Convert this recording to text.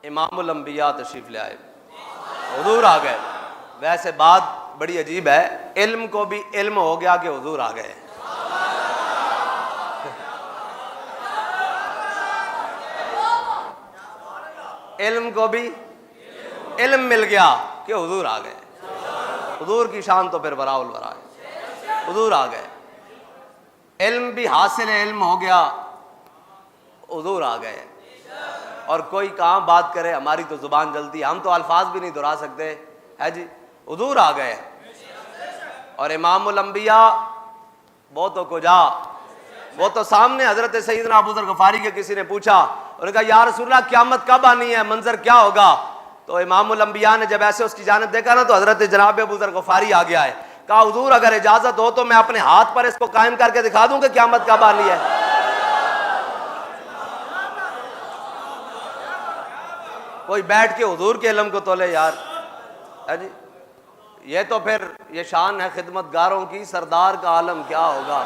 امام الانبیاء تشریف لے آئے، حضور آ گئے۔ ویسے بات بڑی عجیب ہے، علم کو بھی علم ہو گیا کہ حضور آ گئے۔ علم کو بھی علم مل گیا کہ حضور آ گئے۔ حضور کی شان تو پھر براء البراء ہے، حضور آ گئے۔ علم بھی حاصل علم ہو گیا، حضور آ گئے۔ اور کوئی کہاں بات کرے، ہماری تو زبان جلتی ہے، ہم تو الفاظ بھی نہیں دہرا سکتے، ہے جی، حضور آ گئے۔ اور امام الانبیاء وہ تو کجا، وہ تو سامنے حضرت سیدنا ابو ذر غفاری کے کسی نے پوچھا، انہوں نے کہا یا رسول اللہ قیامت کب آنی ہے، منظر کیا ہوگا؟ تو امام الانبیاء نے جب ایسے اس کی جانب دیکھا نا تو حضرت جناب ابو ذر غفاری آ گیا ہے، کہا حضور اگر اجازت ہو تو میں اپنے ہاتھ پر اس کو قائم کر کے دکھا دوں کہ قیامت کب آنی ہے۔ کوئی بیٹھ کے حضور کے علم کو تولے یار، ہے جی، یہ تو پھر یہ شان ہے خدمت گاروں کی، سردار کا عالم کیا ہوگا۔